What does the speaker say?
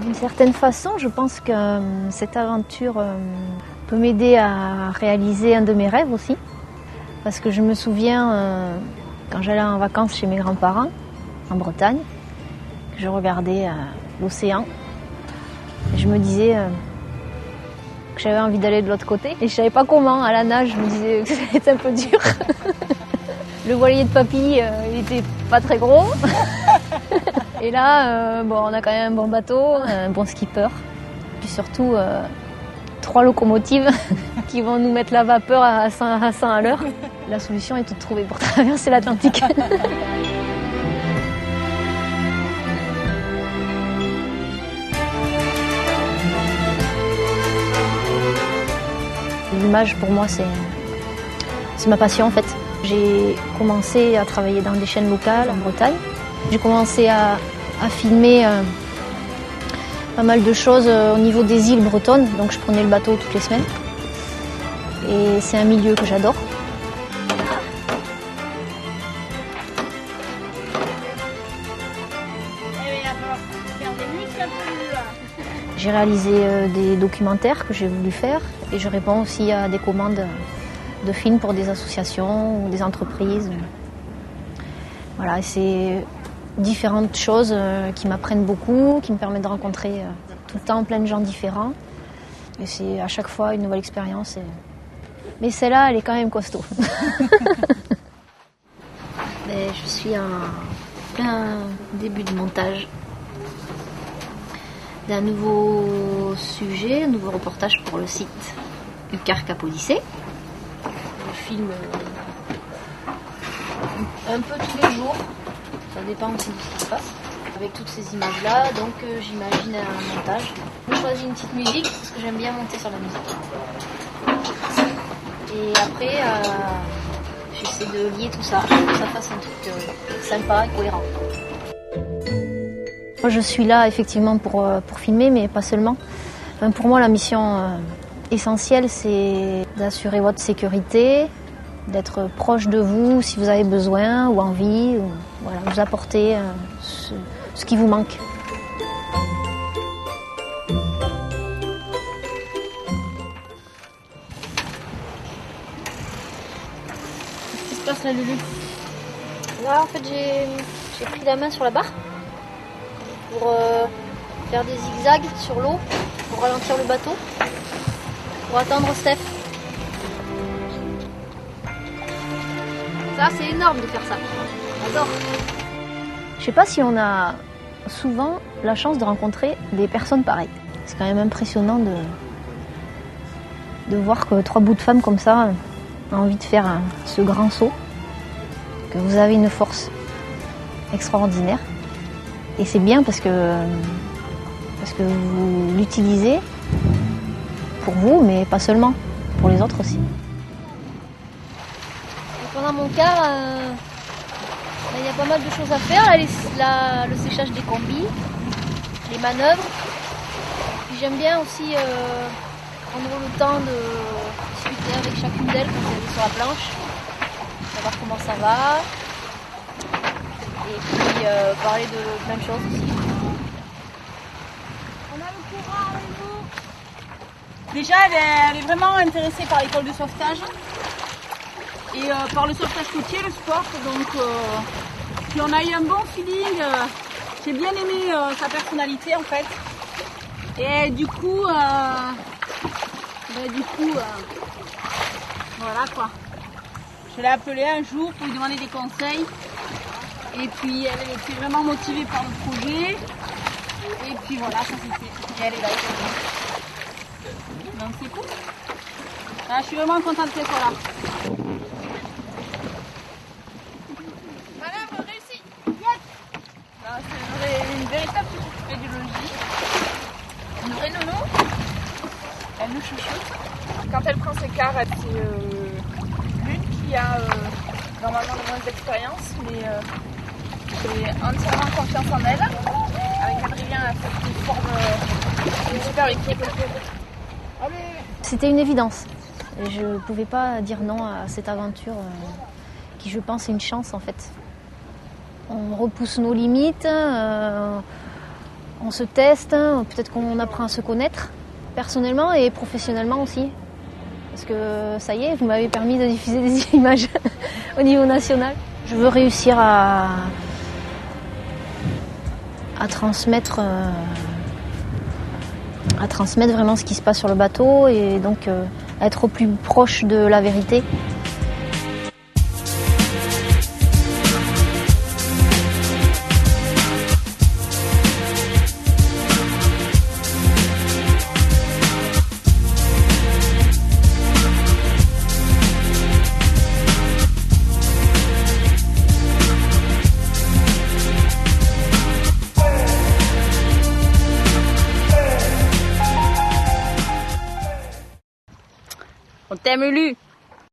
D'une certaine façon, je pense que cette aventure peut m'aider à réaliser un de mes rêves aussi. Parce que je me souviens, quand j'allais en vacances chez mes grands-parents, en Bretagne, que je regardais l'océan. Et je me disais que j'avais envie d'aller de l'autre côté. Et je savais pas comment, à la nage, je me disais que c'était un peu dur. Le voilier de papy, il était pas très gros. Et là, on a quand même un bon bateau, un bon skipper. Puis surtout, 3 locomotives qui vont nous mettre la vapeur à 100 à l'heure. La solution est toute trouvée pour traverser l'Atlantique. L'image, pour moi, c'est ma passion en fait. J'ai commencé à travailler dans des chaînes locales en Bretagne. J'ai commencé à filmer pas mal de choses au niveau des îles bretonnes, donc je prenais le bateau toutes les semaines. Et c'est un milieu que j'adore. J'ai réalisé des documentaires que j'ai voulu faire et je réponds aussi à des commandes de films pour des associations ou des entreprises. Voilà, c'est différentes choses qui m'apprennent beaucoup, qui me permettent de rencontrer tout le temps plein de gens différents. Et c'est à chaque fois une nouvelle expérience. Mais celle-là, elle est quand même costaud. Je suis en plein début de montage d'un nouveau sujet, un nouveau reportage pour le site Ucarcap Odyssée. Je filme un peu tous les jours, ça dépend aussi de ce qui se passe. Avec toutes ces images-là, donc j'imagine un montage. Je choisis une petite musique parce que j'aime bien monter sur la musique. Et après, j'essaie de lier tout ça, pour que ça fasse un truc sympa et cohérent. Moi, je suis là effectivement pour filmer, mais pas seulement. Enfin, pour moi, la mission essentielle, c'est d'assurer votre sécurité, d'être proche de vous si vous avez besoin ou envie, ou, voilà, vous apporter ce qui vous manque. Qu'est-ce qui se passe là, Lulu? Là, en fait, j'ai pris la main sur la barre pour faire des zigzags sur l'eau, pour ralentir le bateau, pour attendre Steph. Ça, c'est énorme de faire ça. J'adore. Je sais pas si on a souvent la chance de rencontrer des personnes pareilles. C'est quand même impressionnant de voir que 3 bouts de femmes comme ça ont envie de faire ce grand saut, que vous avez une force extraordinaire. Et c'est bien parce que vous l'utilisez pour vous, mais pas seulement, pour les autres aussi. Et pendant mon quart, il y a pas mal de choses à faire. Là, le séchage des combis, les manœuvres. Puis j'aime bien aussi prendre le temps de discuter avec chacune d'elles quand elles sont sur la planche, savoir comment ça va. Et puis parler de plein de choses aussi. On a le courant avec nous. Déjà, elle est vraiment intéressée par l'école de sauvetage et par le sauvetage côtier, le sport. Donc, puis on a eu un bon feeling. J'ai bien aimé sa personnalité en fait. Et du coup, voilà quoi. Je l'ai appelée un jour pour lui demander des conseils. Et puis elle était vraiment motivée par le projet. Et puis voilà, ça s'est fait. Et elle est là. Donc c'est cool. Là, je suis vraiment contente qu'elle soit là. Manœuvre réussie. Yes. C'est une véritable pédiologie. Une vraie nounou. Elle nous chouchoute. Quand elle prend ses quarts, c'est l'une qui a normalement le moins d'expérience, mais j'ai entièrement confiance en elle. Avec Adrien, cette forme une super équipe. C'était une évidence. Et je ne pouvais pas dire non à cette aventure qui, je pense, est une chance en fait. On repousse nos limites, on se teste, peut-être qu'on apprend à se connaître personnellement et professionnellement aussi. Parce que ça y est, vous m'avez permis de diffuser des images au niveau national. Je veux réussir à transmettre vraiment ce qui se passe sur le bateau et donc être au plus proche de la vérité. On t'aime, Lulu.